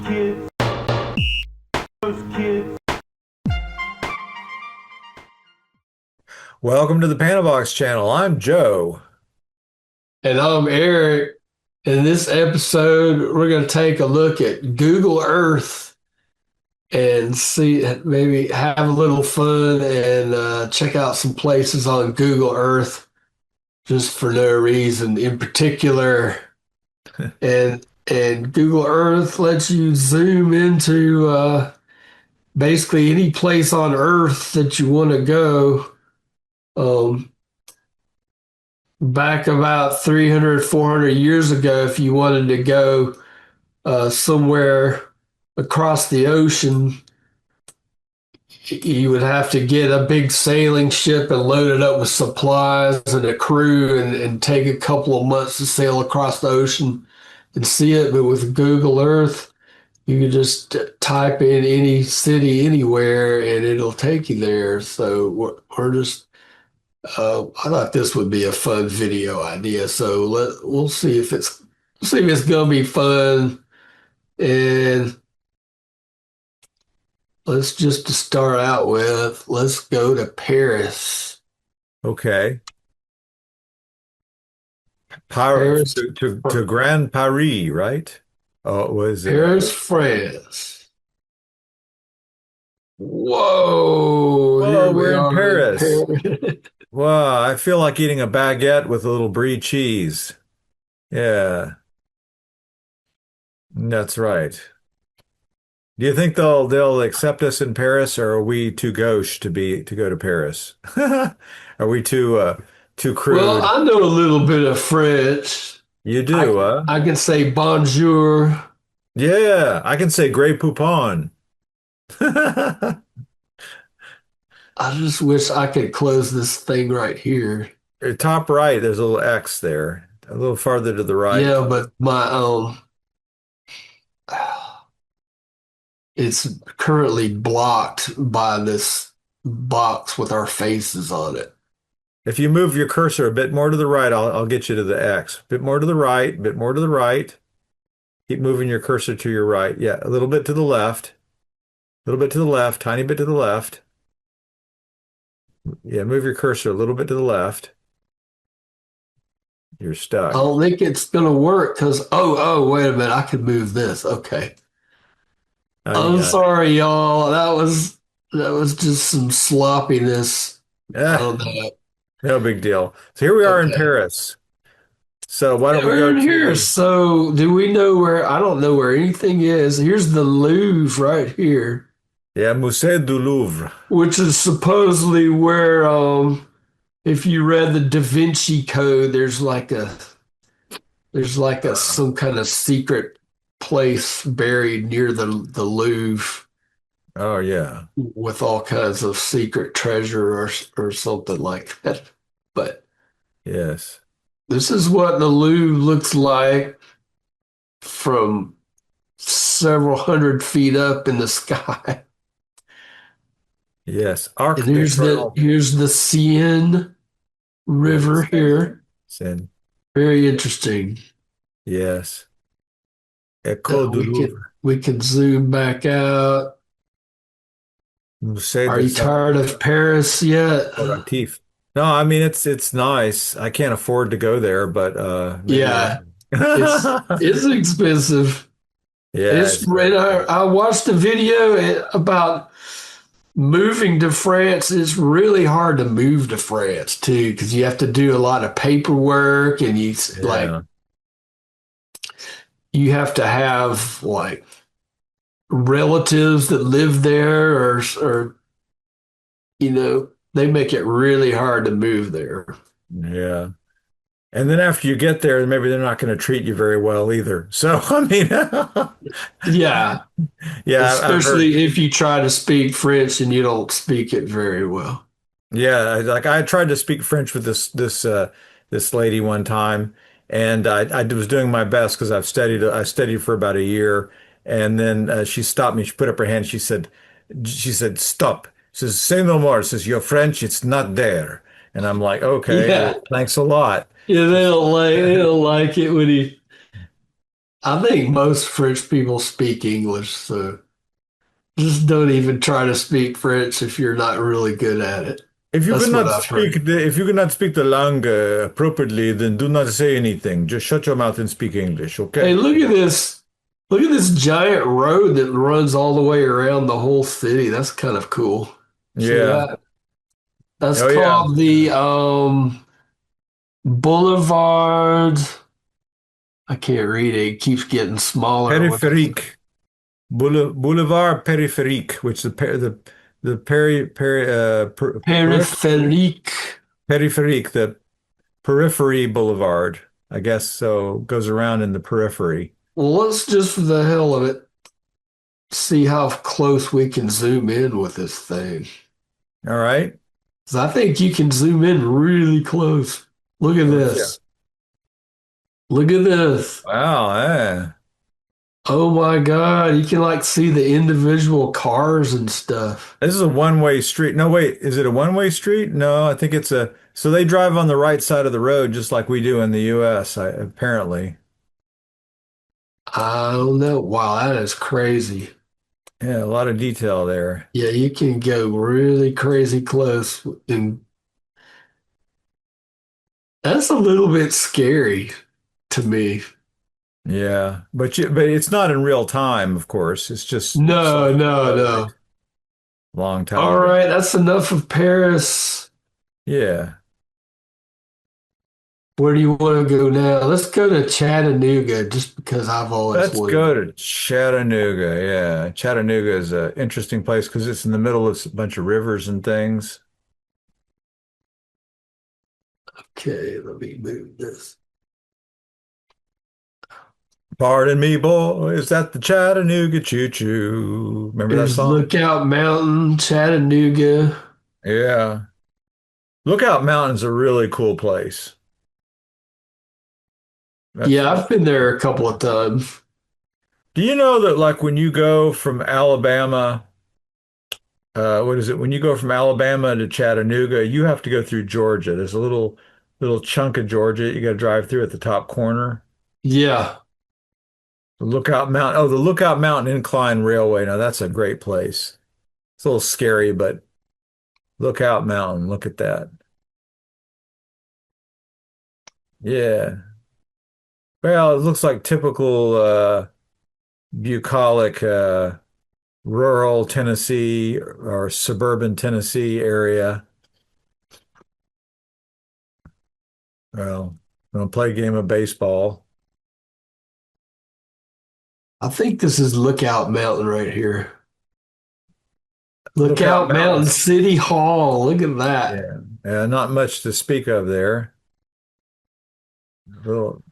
kids, those kids. Welcome to the Panavox channel. I'm Joe. And I'm Eric. In this episode, we're going to take a look at Google Earth and see, maybe have a little fun and check out some places on Google Earth just for no reason in particular. And Google Earth lets you zoom into basically any place on Earth that you want to go. Back about 300, 400 years ago, if you wanted to go somewhere across the ocean, you would have to get a big sailing ship and load it up with supplies and a crew and take a couple of months to sail across the ocean and see it. But with Google Earth, you can just type in any city anywhere and it'll take you there. So we're just I thought this would be a fun video idea, so we'll see if it's gonna be fun. And let's just to start out with, let's go to Paris. Okay. Paris, To Grand Paris, right? Oh, was it? Paris, France. Whoa, Whoa, here we we're in are Paris. Paris. Wow, I feel like eating a baguette with a little brie cheese. Yeah, that's right. Do you think they'll accept us in Paris, or are we too gauche to go to Paris? Are we too crude? Well, I know a little bit of French. You do, huh? I can say bonjour. Yeah, I can say Grey Poupon. I just wish I could close this thing right here. Top right, there's a little X there. A little farther to the right. Yeah, but my it's currently blocked by this box with our faces on it. If you move your cursor a bit more to the right, I'll get you to the X. A bit more to the right, a bit more to the right. Keep moving your cursor to your right. Yeah, a little bit to the left. A little bit to the left, tiny bit to the left. Yeah, move your cursor a little bit to the left. You're I stuck. don't think it's gonna work because wait a minute, I can move this. Okay. Oh, I'm sorry, y'all. That was just some sloppiness on that. No big deal. So here we are in Paris. So why don't we We're go in here. So do we know where? I don't know where anything is. Here's the Louvre right here. Yeah, Musée du Louvre. Which is supposedly where, if you read the Da Vinci Code, there's like some kind of secret place buried near the Louvre Oh yeah. with all kinds of secret treasure or something like that. But Yes. this is what the Louvre looks like from several hundred feet up in the sky. Yes. And here's the Seine River here. Sin. Very interesting. Yes. École du Louvre. We can zoom back out. Musée Are des you tired of Paris yet? Decoratifs. No, I mean it's nice. I can't afford to go there, but Yeah, it's expensive. yeah. I watched a video about moving to France. It's really hard to move to France too, because you have to do a lot of paperwork and Yeah. you have to have like relatives that live there or they make it really hard to move there. Yeah. And then after you get there, maybe they're not going to treat you very well either. So, I mean, Yeah, yeah, especially if you try to speak French and you don't speak it very well. yeah, like I tried to speak French with this lady one time, and I was doing my best because I studied for about a year, and then she stopped me. She put up her hand. She said, "Stop." She says, "Say no more." She says, "You're French. It's not there." And I'm like, "Okay, Yeah, well, thanks a lot." yeah, they don't like it when I think most French people speak English, so just don't even try to speak French if you're not really good at it. That's what I've heard. If you cannot speak the langue appropriately, then do not say anything. Just shut your mouth and speak English, Hey, okay? look at this. Look at this giant road that runs all the way around the whole city. That's kind of cool. See Yeah. that? That's Oh yeah. called the Boulevard. I can't read it. It keeps getting smaller. Périphérique. Boulevard Périphérique, which the Périphérique. périphérique, the periphery boulevard, I guess so, goes around in the periphery. Well, let's just for the hell of it see how close we can zoom in with this thing. All right. 'Cause I think you can zoom in really close. Look at Let's see. this. Look at this. Wow, yeah. Oh my God. You can like see the individual cars and stuff. This is a one-way street. No, wait, is it a one-way street? No, I think it's a, so they drive on the right side of the road just like we do in the US, apparently. I don't know. Wow, that is crazy. Yeah, a lot of detail there. Yeah, you can go really crazy close. And that's a little bit scary to me. Yeah, but it's not in real time, of course. It's just No, no, photos no. a long time All ago. right, that's enough of Paris. Yeah. Where do you want to go now? Let's go to Chattanooga just because I've always Let's wanted. go to Chattanooga. Yeah. Chattanooga is an interesting place because it's in the middle of a bunch of rivers and things. Okay, let me move this. Pardon me, boy, is that the Chattanooga choo-choo? Remember that There's song? Lookout Mountain, Chattanooga. Yeah. Lookout Mountain's a really cool place. That's, Yeah, I've been there a couple of times. do you know that like when you go from Alabama, what is it? When you go from Alabama to Chattanooga, you have to go through Georgia. There's a little chunk of Georgia you got to drive through at the top corner. Yeah, The Lookout Mountain. Oh, the Lookout Mountain Incline Railway. Now that's a great place. It's a little scary, but Lookout Mountain. Look at that. Yeah. Well, it looks like typical bucolic rural Tennessee or suburban Tennessee area. Well, I'm gonna play a game of baseball. I think this is Lookout Mountain right here. Lookout Lookout Mountain Mountain. City Hall. Look at that. Yeah. Not much to speak of there. Little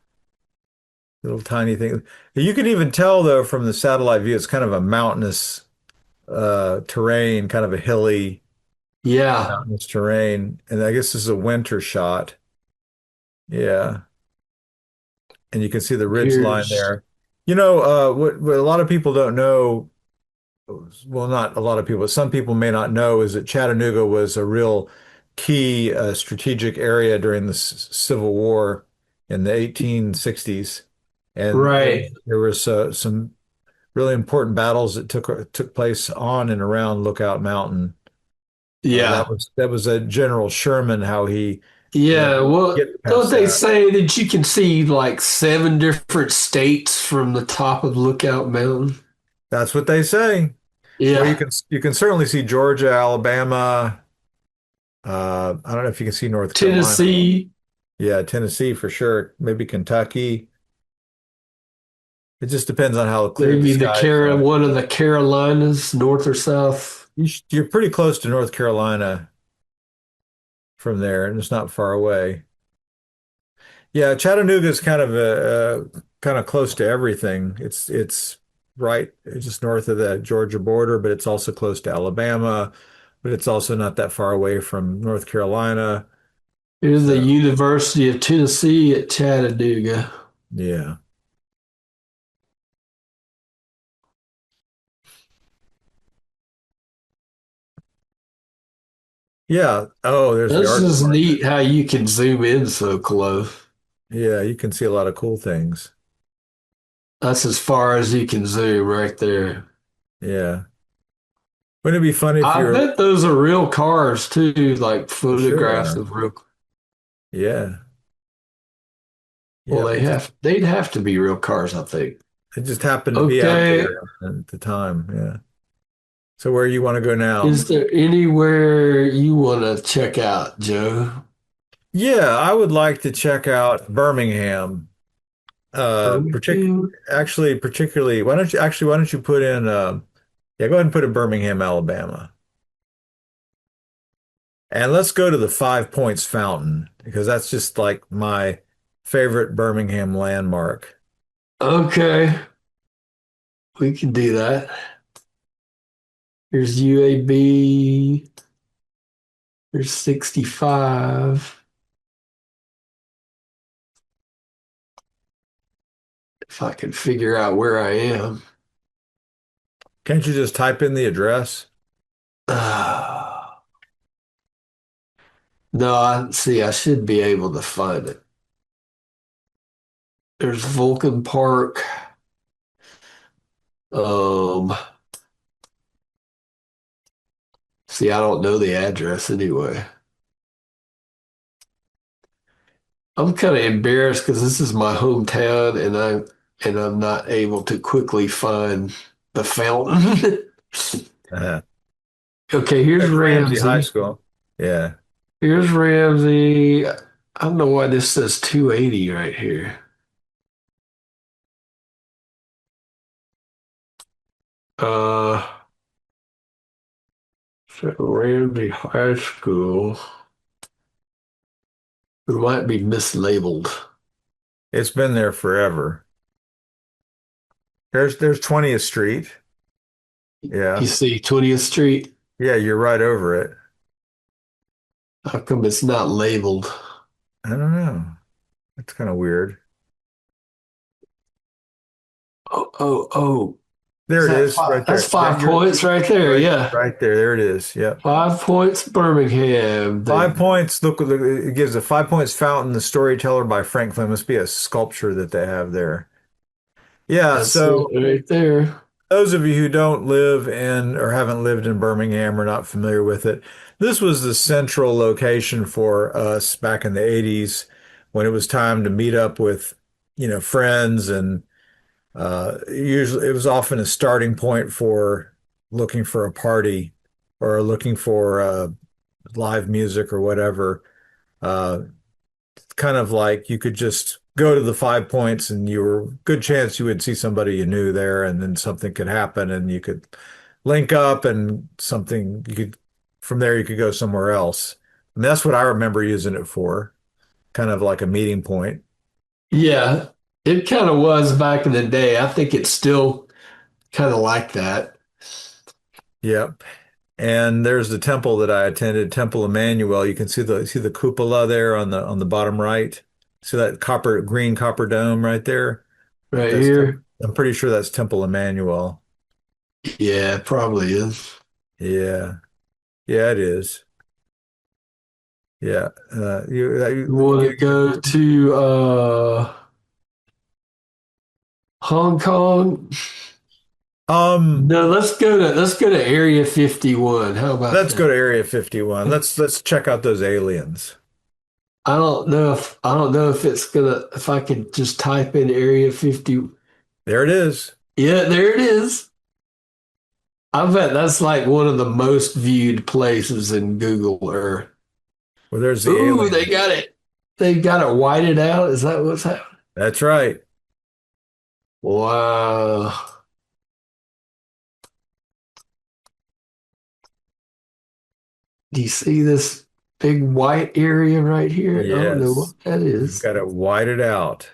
little tiny thing. You can even tell though from the satellite view, it's kind of a mountainous terrain, kind of a hilly Yeah, mountainous terrain. And I guess this is a winter shot. Yeah. And you can see the ridge line here's there. You know, what a lot of people don't know, well, not a lot of people, but some people may not know, is that Chattanooga was a real key strategic area during the Civil War in the 1860s. And right. there was some really important battles that took place on and around Lookout Mountain. Yeah. That was a General Sherman, how he, Yeah. Well, get don't past they that. say that you can see like seven different states from the top of Lookout Mountain? That's what they say. Well, Yeah. you can certainly see Georgia, Alabama. I don't know if you can see North Carolina. Tennessee, Yeah, Tennessee for sure. Maybe Kentucky. It just depends on how clear the maybe skies are. One of the Carolinas, north or south. You're pretty close to North Carolina from there, and it's not far away. Yeah, Chattanooga is kind of kind of close to everything. It's right, it's just north of the Georgia border, but it's also close to Alabama, but it's also not that far away from North Carolina. Here's the So, University of Tennessee at Chattanooga. yeah. Yeah. Oh, there's the This art is department. neat how you can zoom in so close. Yeah, you can see a lot of cool things. That's as far as you can zoom right there. Yeah. Wouldn't it be funny if I you're bet those are real cars too, like sure they photographs are? of real. Yeah. Well, Yep. they'd have to be real cars, I think. It just happened to be out Okay. there at the time. Yeah. So where you want to go now? Is there anywhere you want to check out, Joe? Yeah, I would like to check out Birmingham. Birmingham? Particularly, why don't you put in yeah, go ahead and put in Birmingham, Alabama. And let's go to the Five Points Fountain because that's just like my favorite Birmingham landmark. Okay, we can do that. Here's UAB. Here's 65. If I can figure out where I am. Can't you just type in the address? No, I see. I should be able to find it. There's Vulcan Park. Um, See, I don't know the address anyway. I'm kind of embarrassed because this is my hometown and I'm not able to quickly find the fountain. Uh, Okay, here's there's Ramsey High Ramsey. School. Yeah. Here's Ramsey. I don't know why this says 280 right here. Uh, so Ramsey High School. It might be mislabeled. It's been there forever. There's 20th Street. You Yeah. see 20th Street? Yeah, you're right over it. How come it's not labeled? I don't know. That's kind of weird. Oh. Is There it that is, five? right That's there. Yeah, 5 points right there. Yeah. right there. There it is. Yep. 5 points, Birmingham. 5 points. Look, it gives a 5 points fountain, the storyteller by Franklin. Must be a sculpture that they have there. Yeah, That's it so right there. those of you who don't live in or haven't lived in Birmingham or not familiar with it, this was the central location for us back in the 80s when it was time to meet up with, friends and usually it was often a starting point for looking for a party or looking for live music or whatever. Uh, Kind of like you could just go to the 5 points and you were good chance you would see somebody you knew there and then something could happen and you could link up and something you could from there you could go somewhere else. And that's what I remember using it for, kind of like a meeting point. Yeah, it kind of was back in the day. I think it's still kind of like that. Yep. And there's the temple that I attended, Temple Emmanuel. You can see the cupola there on the bottom right. See that green copper dome right there? Right That's here. I'm pretty sure that's Temple Emmanuel. Yeah, it probably is. Yeah. Yeah, it is. Yeah. You want to go to Hong Kong? um No, let's go to Area 51. How about let's go that? to Area 51. Let's check out those aliens. I don't know if it's gonna if I could just type in Area 50. There it is. Yeah, there it is. I bet that's like one of the most viewed places in Google Earth. Well, there's the Ooh, they alien. got it. They got it whited out. Is that what's happening? That's right. Wow. Do you see this big white area right here? I don't know Yes. what that You've is. got it whited out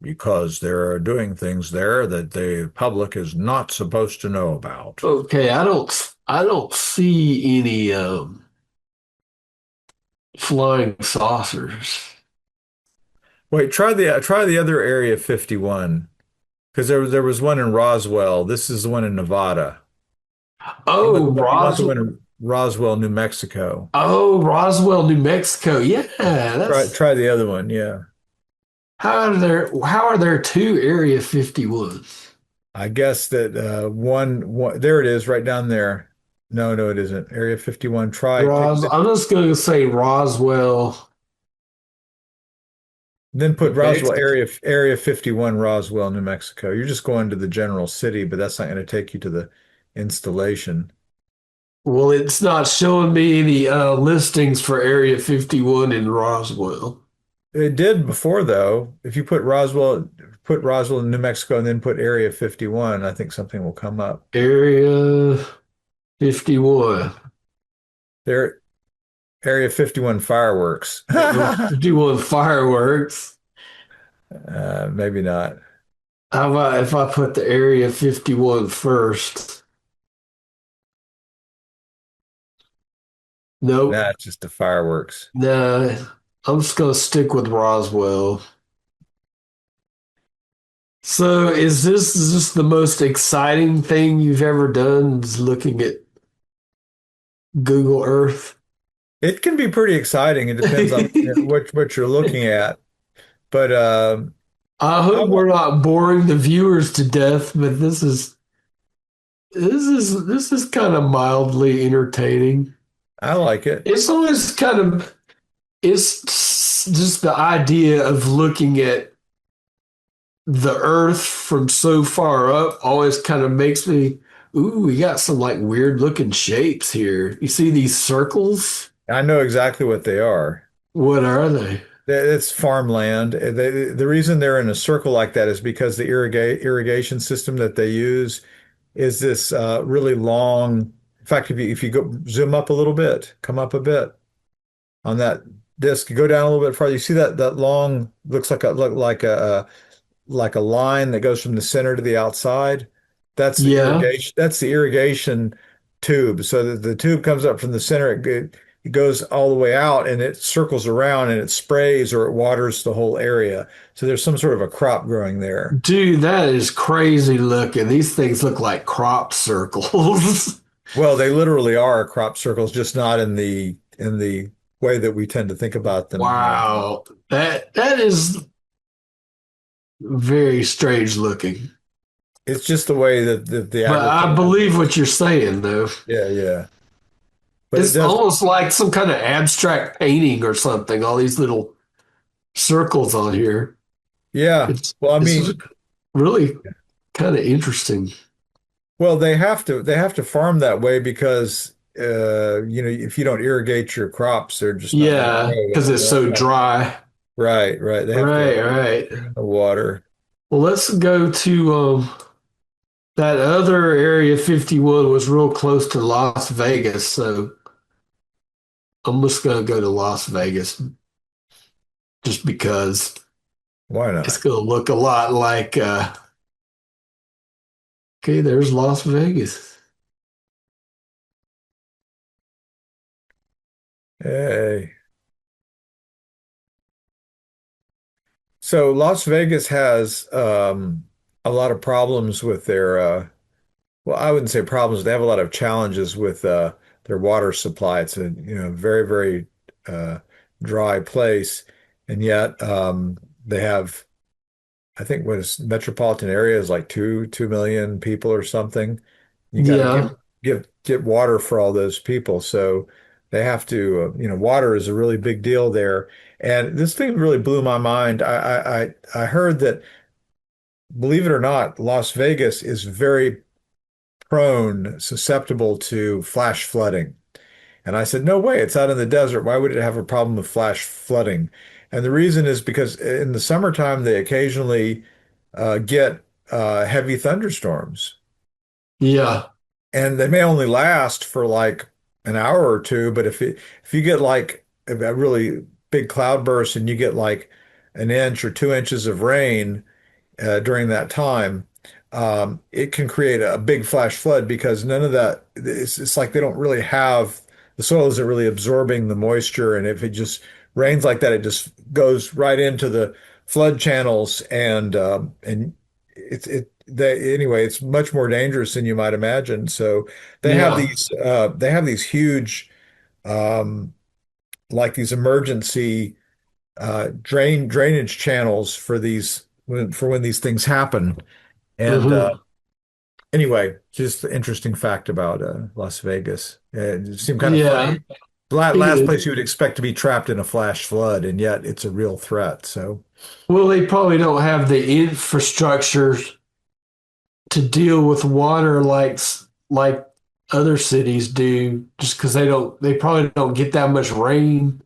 because they're doing things there that the public is not supposed to know about. Okay, I don't see any flying saucers. Wait, try the other Area 51 because there was one in Roswell. This is the one in Nevada. Oh, You want the Roswell. one in Roswell, New Mexico. Oh, Roswell, New Mexico. Yeah, Try that's try the other one. Yeah. how are there two Area 51s? I guess that one there it is right down there. No, no, it isn't. Area 51. Try take I'm just going to say Roswell, then put New Roswell Mexico. area 51 Roswell, New Mexico. You're just going to the general city, but that's not going to take you to the installation. Well, it's not showing me any listings for Area 51 in Roswell. It did before though. If you put Roswell in New Mexico and then put area 51, I think something will come up. Area 51. There, area 51 fireworks. 51 fireworks. Maybe not. How about if I put the Area 51 first? Nope. Nah, it's just the fireworks. Nah, I'm just gonna stick with Roswell. So is this the most exciting thing you've ever done is looking at Google Earth? It can be pretty exciting. It depends on what you're looking at. But I I, hope wa- we're not boring the viewers to death, but this is kind of mildly entertaining. I like it. It's always kind of it's just the idea of looking at the Earth from so far up always kind of makes me, ooh, we got some like weird looking shapes here. You see these circles? I know exactly what they are. What are they? It's farmland. The reason they're in a circle like that is because the irrigation system that they use is this really long. In fact, if you go zoom up a little bit, come up a bit on that disc, go down a little bit farther. You see that long looks like a line that goes from the center to the outside. Yeah. That's the irrigation tube. So the tube comes up from the center. It goes all the way out and it circles around and it sprays or it waters the whole area. So there's some sort of a crop growing there. Dude, that is crazy looking. These things look like crop circles. Well, they literally are crop circles, just not in the way that we tend to think about them. Wow. That is very strange looking. It's just the way that the But I agriculture. believe what you're saying though. Yeah, yeah. But it It's does. almost like some kind of abstract painting or something. All these little circles on here. Yeah. It's Well, I it's mean, really kind of interesting. well, they have to farm that way because if you don't irrigate your crops, they're just not going to Yeah, grow. because it's so dry. Right, right. They have to Right, right. bring in the water. Well, let's go to that other Area 51 was real close to Las Vegas, so I'm just gonna go to Las Vegas just because Why it's not? gonna look a lot like okay, there's Las Vegas. Hey. So Las Vegas has a lot of problems with their well, I wouldn't say problems. They have a lot of challenges with their water supply. It's a very, very uh, dry place, and yet they have I think what is metropolitan area is like 2 million people or something. You got to Yeah, get water for all those people, so they have to. Water is a really big deal there. And this thing really blew my mind. I heard that, believe it or not, Las Vegas is very susceptible to flash flooding. And I said, no way, it's out in the desert. Why would it have a problem with flash flooding? And the reason is because in the summertime, they occasionally get heavy thunderstorms. yeah, And they may only last for like an hour or two, but if you get like a really big cloudburst and you get like an inch or 2 inches of rain, during that time, it can create a big flash flood because none of that, it's like they don't really have, the soil isn't really absorbing the moisture. And if it just rains like that, it just goes right into the flood channels and anyway, it's much more dangerous than you might imagine. So yeah, they have these huge, um, like these emergency drainage channels for these when these things happen. And Hmm. anyway, just an interesting fact about Las Vegas. It seemed kind of Yeah. funny. Last Speaking of, place you would expect to be trapped in a flash flood, and yet it's a real threat. So, well, they probably don't have the infrastructure to deal with water like other cities do, just because they probably don't get that much rain,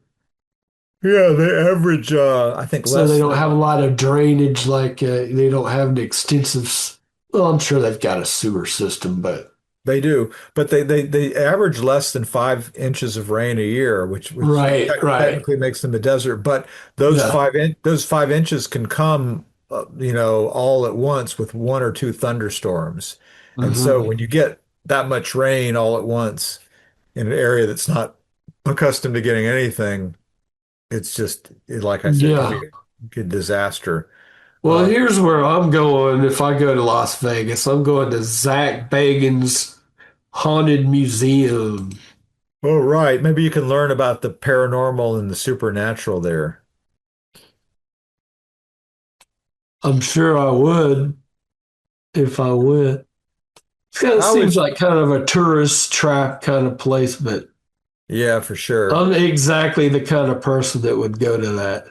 yeah, the average, I think so they less don't than have a lot of drainage. Like they don't have an extensive. Well, I'm sure they've got a sewer system, but they do, but they average less than 5 inches of rain a year, which right, right, technically makes them a desert. But yeah, those 5 inches can come, all at once with one or two thunderstorms. And so hmm, when you get that much rain all at once in an area that's not accustomed to getting anything, like I said, it can be yeah. a good disaster. Well, Uh, here's where I'm going if I go to Las Vegas. I'm going to Zach Bagans' Haunted Museum. oh, right. Maybe you can learn about the paranormal and the supernatural there. I'm sure I would if I went. It kind of I seems always, like kind of a tourist trap kind of place, but yeah, for sure. I'm exactly the kind of person that would go to that.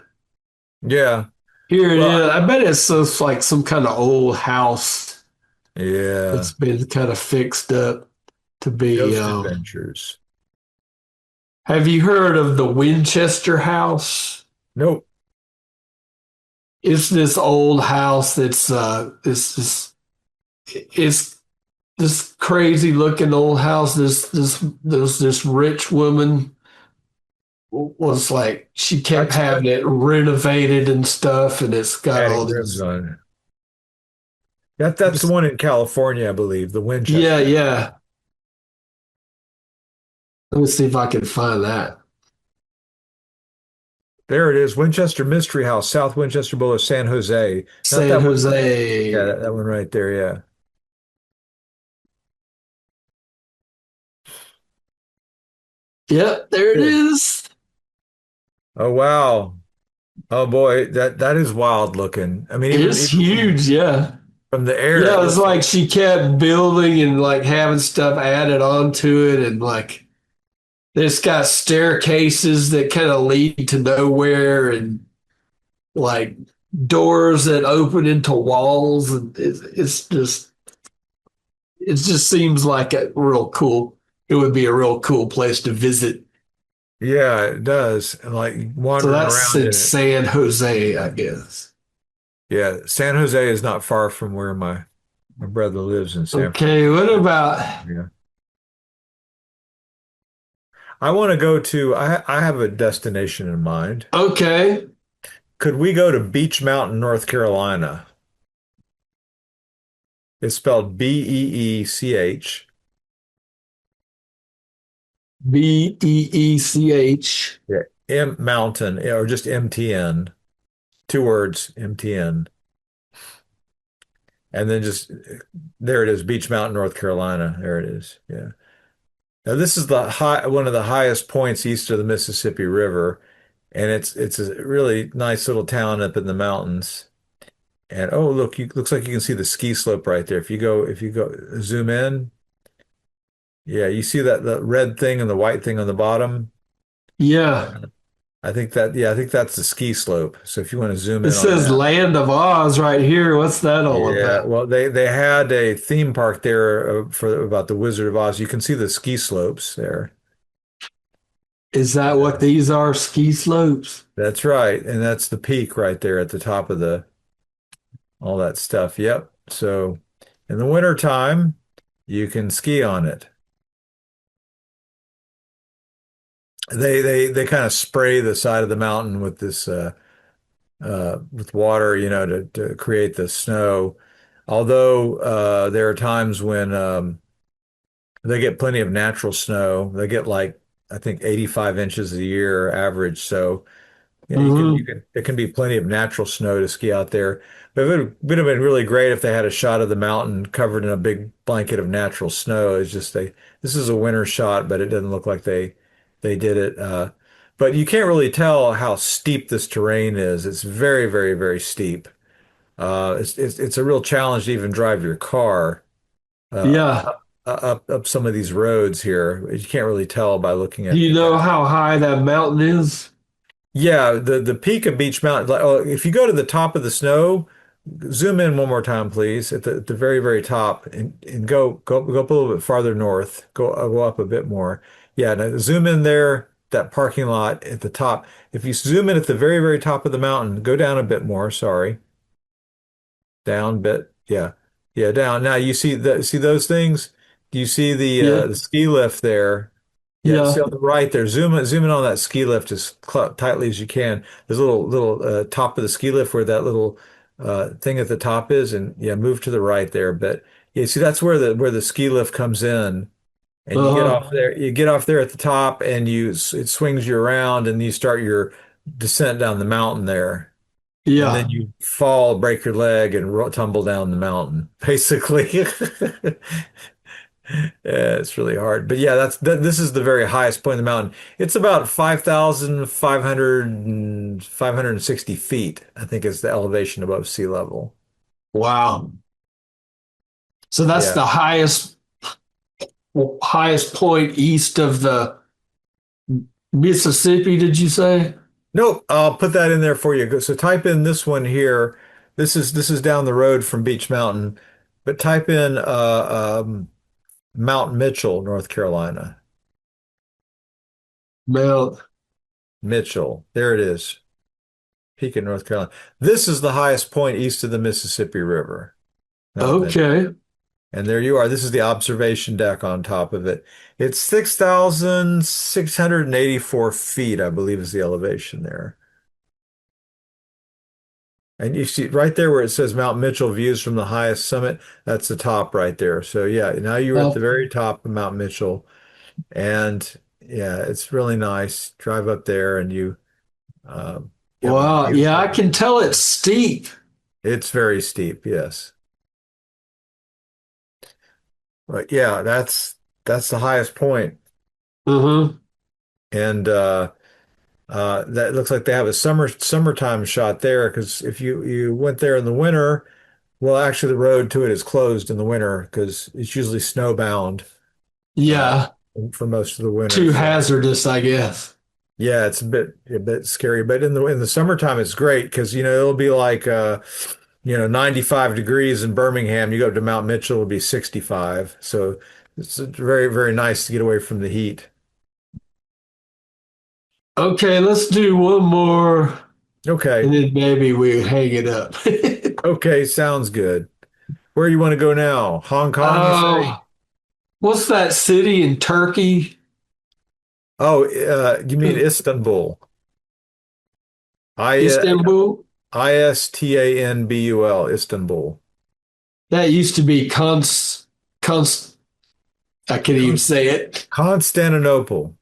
Yeah. Here it Well, is. I bet it's just like some kind of old house yeah. that's been kind of fixed up to be. Ghost Adventures. Have you heard of the Winchester House? Nope. It's this old house that's it's this crazy looking old house. This rich woman was like she kept That's having it renovated and stuff, and it's got all adding ribs these. on it. That's the one in California, I believe, the Yeah, Winchester. yeah. Let me see if I can find that. There it is, Winchester Mystery House, South Winchester Boulevard, San Jose. Not San that one. Yeah, Jose. that one right there. Yeah. Yep, there it Good. is. Oh wow. Oh boy, that is wild looking. I mean, It's even huge, yeah. from the air, it Yeah, it's looks like like she kept building and like having stuff added onto it, and like it's got staircases that kind of lead to nowhere, and like doors that open into walls, and it just seems like a real cool. It would be a real cool place to visit. yeah, it does. And like So wandering that's around in in it. San Jose, I guess. Yeah, San Jose is not far from where my brother lives in San Okay, what Francisco. about? Yeah. I want to go to, I have a destination in mind. Okay, Could we go to Beach Mountain, North Carolina? It's spelled Beech. Beech. Yeah. M Mountain, or just MTN. Two words, MTN. And then just there it is, Beach Mountain, North Carolina. There it is. Yeah. Now this is one of the highest points east of the Mississippi River, and it's a really nice little town up in the mountains. And oh, look, looks like you can see the ski slope right there. If you go zoom in, yeah, you see that the red thing and the white thing on the bottom. Yeah, I think that's the ski slope. So if you want to zoom it in on says that. Land of Oz right here. What's that all Yeah, about? well, they had a theme park there for about the Wizard of Oz. You can see the ski slopes there. Is that what these are? Ski slopes? That's right, and that's the peak right there at the top of the all that stuff. Yep. So in the wintertime, you can ski on it. They kind of spray the side of the mountain with this with water, to create the snow. Although there are times when they get plenty of natural snow. They get like I think 85 inches a year average. So yeah, Hmm. it can be plenty of natural snow to ski out there. But would have been really great if they had a shot of the mountain covered in a big blanket of natural snow. It's just this is a winter shot, but it doesn't look like they did it. but you can't really tell how steep this terrain is. It's very, very, very steep. It's a real challenge to even drive your car Yeah. up some of these roads here. You can't really tell by looking Do at you the know map. how high that mountain is? Yeah, the peak of Beach Mountain. Like, oh, if you go to the top of the snow, zoom in one more time, please, at the very, very top, and go up a little bit farther north. Go up a bit more. Yeah, now zoom in there. That parking lot at the top. If you zoom in at the very, very top of the mountain, go down a bit more. Sorry. Down a bit. Yeah. Yeah, down. Now you see those things? Do you see Yeah. the ski lift there? Yeah, see Yeah. on the right there. Zoom in on that ski lift as tightly as you can. There's a little top of the ski lift where that little thing at the top is, and yeah, move to the right there a bit. Yeah, see that's where the ski lift comes in, and you get off Uh-huh. there. You get off there at the top, and it swings you around, and you start your descent down the mountain there. And then Yeah. you fall, break your leg, and tumble down the mountain, basically. Yeah, it's really hard. But yeah, this is the very highest point of the mountain. It's about 5,560 feet, I think is the elevation above sea level. Wow. So that's Yeah. the highest point east of the Mississippi, did you say? Nope, I'll put that in there for you. So type in this one here. This is down the road from Beach Mountain, but type in Mount Mitchell, North Carolina. Mount. Mitchell. There it is. Peak in North Carolina. This is the highest point east of the Mississippi River. Mount Mitchell. Okay. And there you are. This is the observation deck on top of it. It's 6,684 feet, I believe, is the elevation there. And you see right there where it says Mount Mitchell views from the highest summit, that's the top right there. So yeah, now you're at the Oh, very top of Mount Mitchell. And yeah, it's really nice. Drive up there and you have a wow. Yeah, I beautiful. can tell it's steep. It's very steep, yes. But yeah, that's the highest point. Uh-huh. And that looks like they have a summertime shot there because if you went there in the winter, well, actually the road to it is closed in the winter because it's usually snowbound uh, Yeah. for most of the winter. Too So hazardous, I guess. yeah, it's a bit scary, but in the summertime it's great because it'll be like 95 degrees in Birmingham. You go up to Mount Mitchell, it'll be 65. So it's very, very nice to get away from the heat. Okay, let's do one more Okay. and then maybe we hang it up. Okay, sounds good. Where do you want to go now? Hong Kong, you say? Oh, what's that city in Turkey? Oh, you mean Istanbul? I Istanbul? Istanbul, Istanbul. That used to be Const I can't even Con- say it. Constantinople,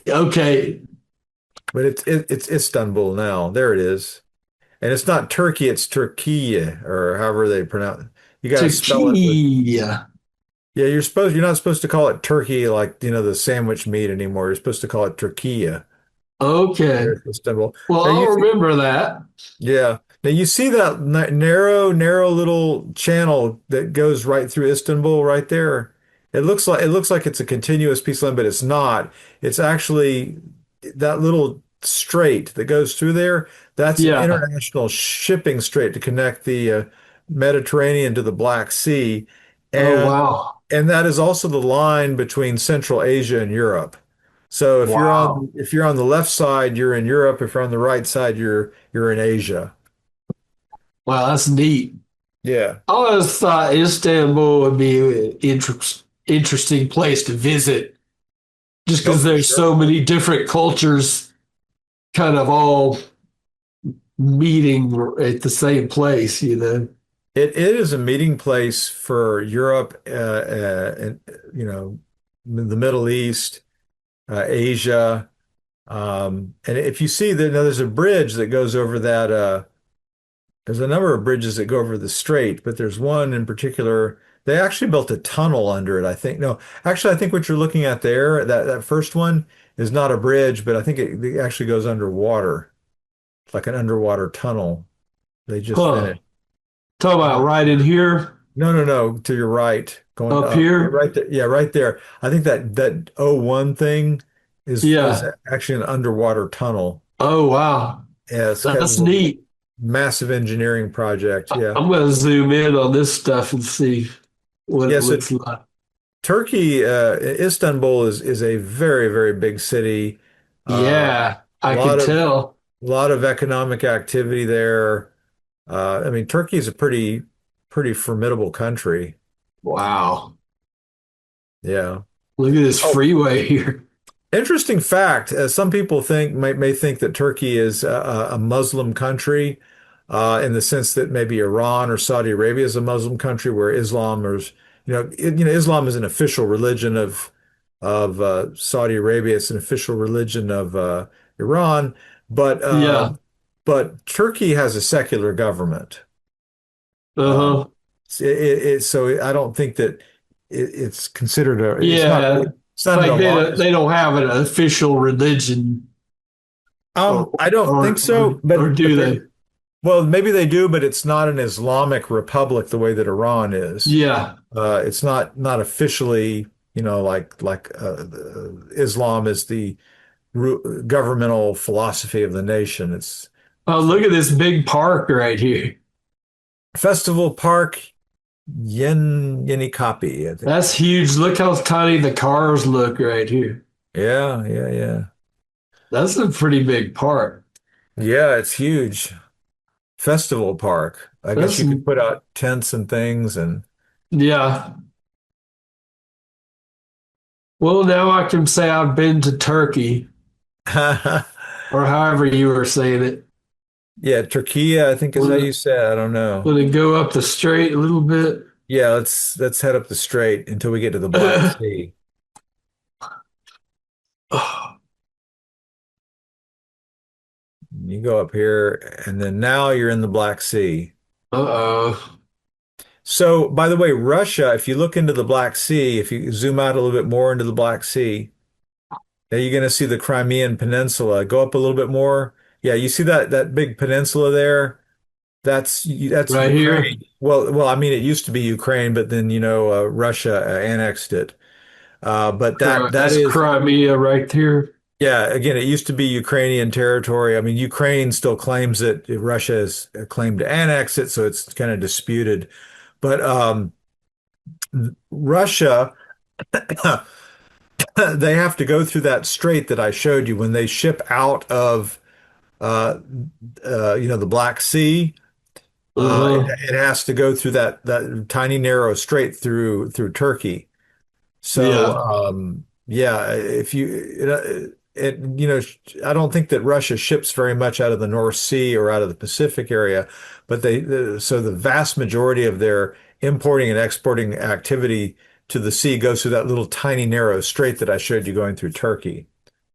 Okay. but it's Istanbul now. There it is. And it's not Turkey, it's Turkey or however they pronounce it. You got to spell it with Turkey. yeah, you're not supposed to call it Turkey like, the sandwich meat anymore. You're supposed to call it Turkey. Okay. There's Istanbul. Well, Now I'll remember that. yeah. Now you see that narrow little channel that goes right through Istanbul right there. It looks like it's a continuous piece of land, but it's not. It's actually that little strait that goes through there. That's an Yeah. international shipping strait to connect the Mediterranean to the Black Sea, Oh, and wow. and that is also the line between Central Asia and Europe. So Wow. if you're on the left side, you're in Europe. If you're on the right side, you're in Asia. Wow, that's neat. Yeah. I always thought Istanbul would be an interesting place to visit just Oh, because for there's so sure. many different cultures kind of all meeting at the same place. It is a meeting place for Europe, and the Middle East, Asia, and if you see that now there's a bridge that goes over that. There's a number of bridges that go over the strait, but there's one in particular. They actually built a tunnel under it, I think. No, actually, I think what you're looking at there, that first one, is not a bridge, but I think it actually goes underwater. It's like an underwater tunnel. They just Huh. finished. Talk about Uh, right in here, no, no, no, to your right, going up up. Yeah, here. right there. Yeah, right there. I think that O1 thing is Yeah. actually an underwater tunnel. Oh, wow. Yeah, it That's was a neat. massive engineering project. Yeah. I'm going to zoom in on this stuff and see what it Yeah, so looks like. Turkey, Istanbul is a very, very big city. A Yeah, I could lot of tell. lot of economic activity there. I mean, Turkey is a pretty formidable country. Wow. Yeah. Look at this Oh, freeway here. interesting fact. Some people may think that Turkey is a Muslim country, in the sense that maybe Iran or Saudi Arabia is a Muslim country where Islam is, Islam is an official religion of Saudi Arabia. It's an official religion of Iran, but uh, Yeah. but Turkey has a secular government. Um, Uh-huh. so I don't think that it's considered a. Yeah. It's not an Like Allah. they don't have an official religion I don't think so, or but do they? well, maybe they do, but it's not an Islamic republic the way that Iran is. Yeah. It's not officially, like Islam is the governmental philosophy of the nation. Oh, look at this big park right here. Festival Park Yenikapi, I think. That's huge. Look how tiny the cars look right here. Yeah, yeah, yeah. That's a pretty big park. Yeah, it's huge. Festival Park. I guess That's, you could put out tents and things and yeah. Well, now I can say I've been to Turkey or however you were saying it. yeah, Turkey, I think is how Will you said. I don't know. will it go up the straight a little bit? Yeah, let's head up the strait until we get to the Black Sea. You go up here, and then now you're in the Black Sea. Uh-oh. So, by the way, Russia, if you look into the Black Sea, if you zoom out a little bit more into the Black Sea, now you're going to see the Crimean Peninsula. Go up a little bit more. Yeah, you see that big peninsula there? That's Right here. Ukraine. Well, I mean, it used to be Ukraine, but then Russia annexed it. But that That's is Crimea right here. Yeah, again, it used to be Ukrainian territory. I mean, Ukraine still claims it. Russia has claimed to annex it, so it's kind of disputed. But Russia, they have to go through that strait that I showed you when they ship out of uh, the Black Sea. Uh-huh. It has to go through that tiny narrow strait through Turkey. So Yeah. yeah, if you I don't think that Russia ships very much out of the North Sea or out of the Pacific area, but so the vast majority of their importing and exporting activity to the sea goes through that little tiny narrow strait that I showed you going through Turkey.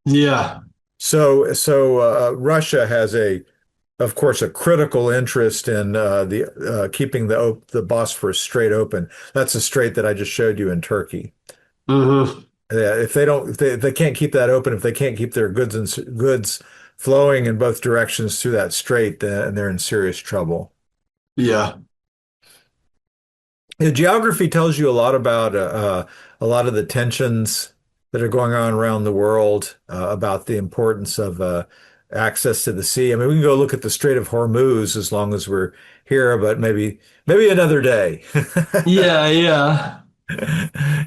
Yeah. So Russia has of course, a critical interest in the keeping the Bosphorus Strait open. That's a strait that I just showed you in Turkey. Uh-huh. Yeah, if they can't keep that open, if they can't keep their goods flowing in both directions through that strait, then they're in serious trouble. Yeah. The geography tells you a lot about a lot of the tensions that are going on around the world, about the importance of access to the sea. I mean, we can go look at the Strait of Hormuz as long as we're here, but maybe another day. Yeah, yeah.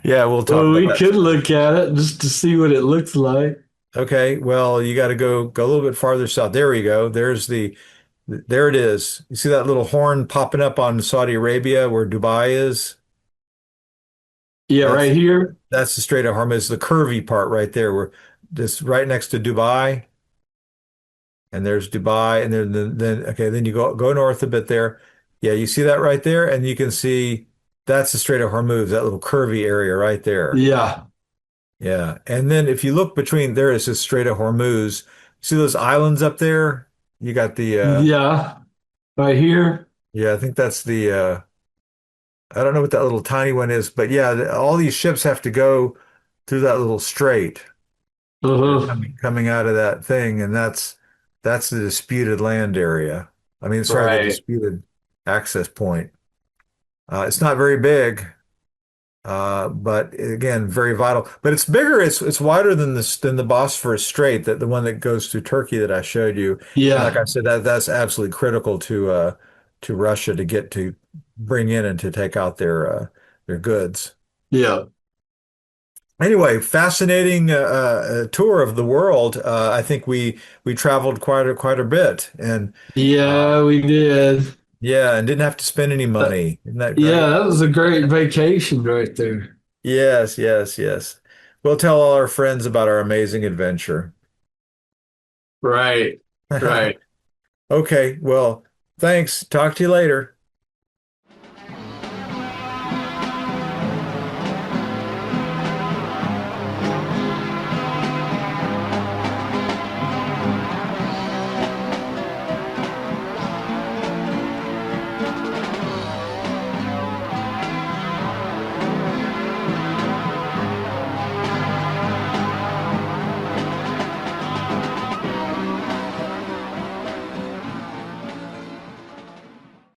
Yeah, we'll talk Well, about we that. could look at it just to see what it looks like. Okay, well, you got to go a little bit farther south. There we go. There it is. You see that little horn popping up on Saudi Arabia where Dubai is? Yeah, right That's here. that's the Strait of Hormuz, the curvy part right there. We're just right next to Dubai, and there's Dubai, and then okay, then you go north a bit there. Yeah, you see that right there, and you can see that's the Strait of Hormuz, that little curvy area right there. Yeah. Yeah, and then if you look between there is this Strait of Hormuz. See those islands up there? You got the Yeah. Right here. yeah, I think that's the I don't know what that little tiny one is, but yeah, all these ships have to go through that little strait. Uh-huh. coming out of that thing, and that's the disputed land area. I mean, sorry, the Right. disputed access point. It's not very big, but again, very vital. But it's bigger. It's wider than the Bosphorus Strait, that the one that goes through Turkey that I showed you. And like I Yeah. said, that's absolutely critical to Russia to get to bring in and to take out their goods. Yeah. Anyway, fascinating tour of the world. I think we traveled quite a bit, and Yeah, we did. yeah, and didn't have to spend any Uh, money. Isn't that yeah, great? that was a great vacation right there. Yes, yes, yes. We'll tell all our friends about our amazing adventure. Right. Right. Okay, well, thanks. Talk to you later.